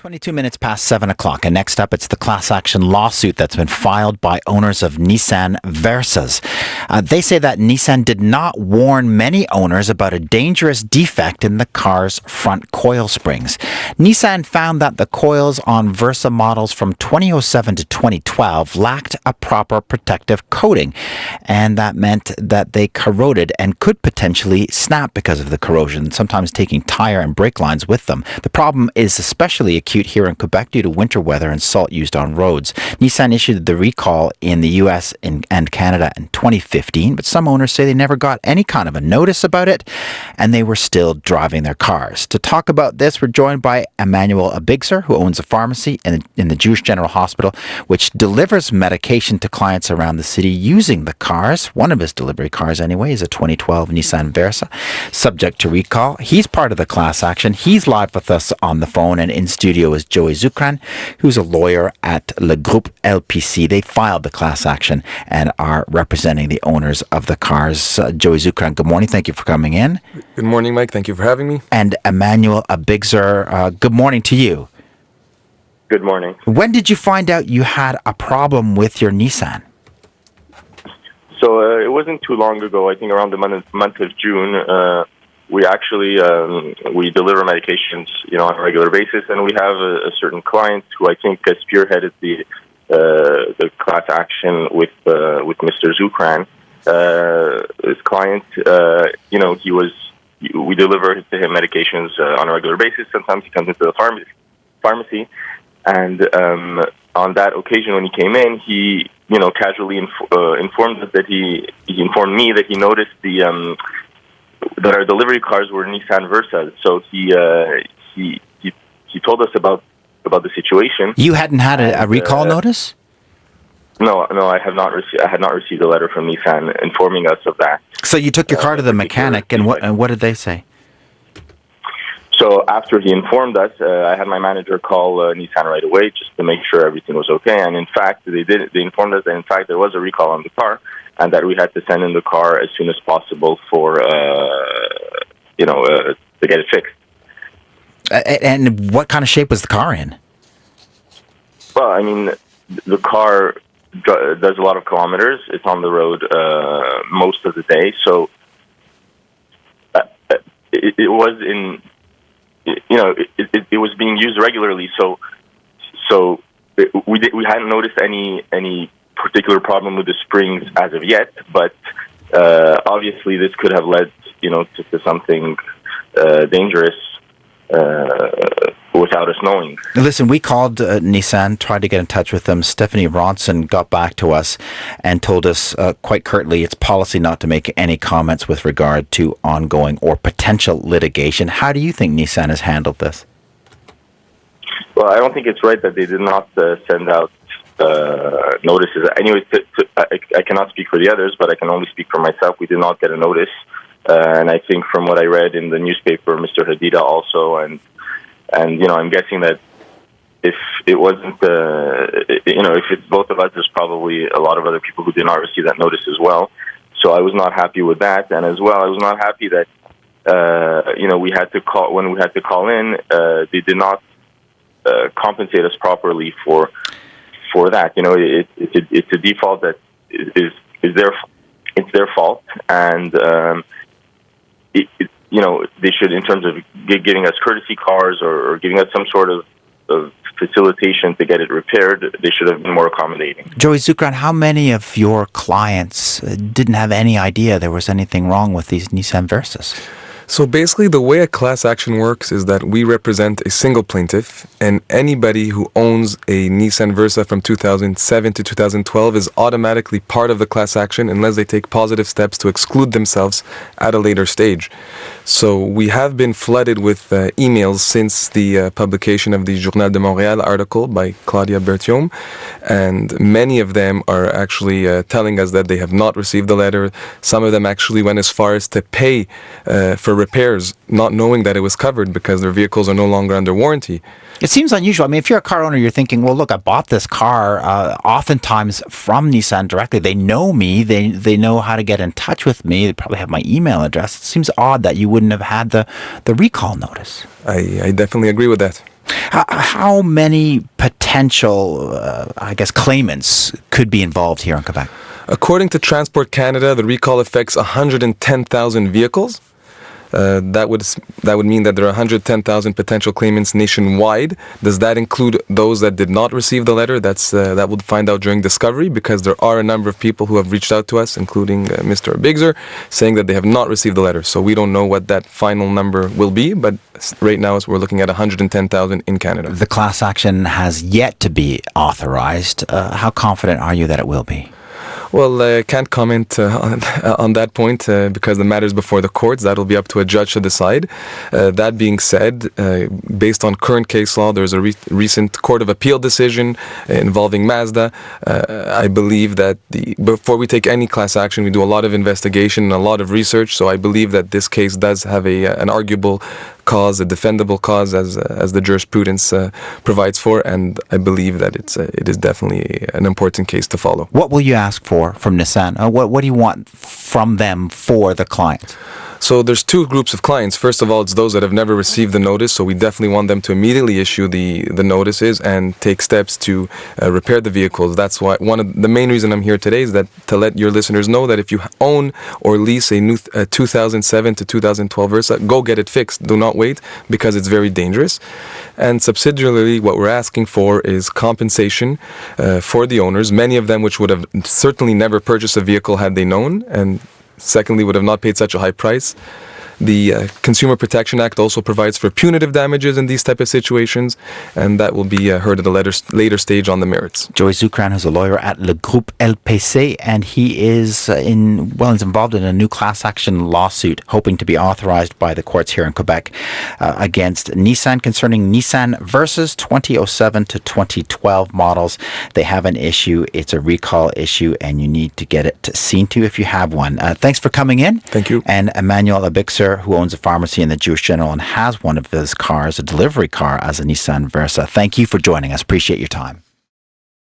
22 minutes past 7 o'clock. And next up, it's the class action lawsuit that's been filed by owners of Nissan Versas. They say that Nissan did not warn many owners about a dangerous defect in the car's front coil springs. Nissan found that the coils on Versa models from 2007 to 2012 lacked a proper protective coating. And that meant that they corroded and could potentially snap because of the corrosion, sometimes taking tire and brake lines with them. The problem is especially acute here in Quebec due to winter weather and salt used on roads. Nissan issued the recall in the US and Canada in 2015, but some owners say they never got any kind of a notice about it and they were still driving their cars. To talk about this, we're joined by Emmanuel Abigzer, who owns a pharmacy in the Jewish General Hospital, which delivers medication to clients around the city using the cars. One of his delivery cars, anyway, is a 2012 Nissan Versa, subject to recall. He's part of the class action. He's live with us on the phone, and in studio is Joey Zukran, who's a lawyer at Le Groupe LPC. They filed the class action and are representing the owners of the cars. Joey Zukran, good morning. Thank you for coming in. Good morning, Mike. Thank you for having me. And Emmanuel Abigzer, good morning to you. Good morning. When did you find out you had a problem with your Nissan? So it wasn't too long ago. I think around the month of June. We actually we deliver medications, on a regular basis, and we have a certain client who I think spearheaded the class action with Mr. Zukran. This client, we deliver to him medications on a regular basis. Sometimes he comes into the pharmacy, and on that occasion when he came in, he casually informed us that he informed me that he noticed that our delivery cars were Nissan Versas. So he told us about the situation. You hadn't had a recall notice? No, I have not received. I had not received a letter from Nissan informing us of that. So you took your car to the mechanic, and what did they say? So after he informed us, I had my manager call Nissan right away just to make sure everything was okay. And in fact, they informed us that in fact there was a recall on the car, and that we had to send in the car as soon as possible for to get it fixed. And what kind of shape was the car in? Well, I mean, the car does a lot of kilometers. It's on the road most of the day, so it was in. It was being used regularly, so we hadn't noticed any particular problem with the springs as of yet. But obviously, this could have led, to something dangerous without us knowing. Listen, we called Nissan, tried to get in touch with them. Stephanie Ronson got back to us and told us quite curtly it's policy not to make any comments with regard to ongoing or potential litigation. How do you think Nissan has handled this? Well, I don't think it's right that they did not send out notices. Anyway, I cannot speak for the others, but I can only speak for myself. We did not get a notice. And I think from what I read in the newspaper, Mr. Hadida also, and I'm guessing that if it wasn't, if it's both of us, there's probably a lot of other people who did not receive that notice as well. So I was not happy with that, and as well, I was not happy that we had to call when we had to call in. They did not compensate us properly for that. It's a default that is their fault, and they should, in terms of giving us courtesy cars or giving us some sort of facilitation to get it repaired, they should have been more accommodating. Joey Zukran, how many of your clients didn't have any idea there was anything wrong with these Nissan Versas? So basically, the way a class action works is that we represent a single plaintiff, and anybody who owns a Nissan Versa from 2007 to 2012 is automatically part of the class action unless they take positive steps to exclude themselves at a later stage. So we have been flooded with emails since the publication of the Journal de Montréal article by Claudia Berthiaume, and many of them are actually telling us that they have not received the letter. Some of them actually went as far as to pay for repairs, not knowing that it was covered because their vehicles are no longer under warranty. It seems unusual. I mean, if you're a car owner, you're thinking, well, look, I bought this car oftentimes from Nissan directly. They know me. They know how to get in touch with me. They probably have my email address. It seems odd that you wouldn't have had the recall notice. I definitely agree with that. How many potential, claimants could be involved here in Quebec? According to Transport Canada, the recall affects 110,000 vehicles. That would mean that there are 110,000 potential claimants nationwide. Does that include those that did not receive the letter? That we'll find out during discovery, because there are a number of people who have reached out to us, including Mr. Bigzer, saying that they have not received the letter. So we don't know what that final number will be, but right now we're looking at 110,000 in Canada. The class action has yet to be authorized. How confident are you that it will be? Well, I can't comment on that point because the matter is before the courts. That'll be up to a judge to decide. That being said, based on current case law, there's a recent Court of Appeal decision involving Mazda. I believe that before we take any class action, we do a lot of investigation and a lot of research. So I believe that this case does have an arguable cause, a defendable cause, as the jurisprudence provides for, and I believe that it is definitely an important case to follow. What will you ask for from Nissan? What do you want from them for the client? So there's two groups of clients. First of all, it's those that have never received the notice, so we definitely want them to immediately issue the notices and take steps to repair the vehicles. That's why one of the main reason I'm here today is that to let your listeners know that if you own or lease a new 2007 to 2012 Versa, go get it fixed. Do not wait, because it's very dangerous. And subsidiarily, what we're asking for is compensation for the owners, many of them which would have certainly never purchased a vehicle had they known, and secondly, would have not paid such a high price. The Consumer Protection Act also provides for punitive damages in these type of situations, and that will be heard at a later stage on the merits. Joey Zukran is a lawyer at Le Groupe LPC, and he is he's involved in a new class action lawsuit hoping to be authorized by the courts here in Quebec against Nissan concerning Nissan Versas 2007 to 2012 models. They have an issue. It's a recall issue, and you need to get it seen to if you have one. Thanks for coming in. Thank you. And Emmanuel Abixer, who owns a pharmacy in the Jewish General and has one of his cars, a delivery car, as a Nissan Versa. Thank you for joining us. Appreciate your time.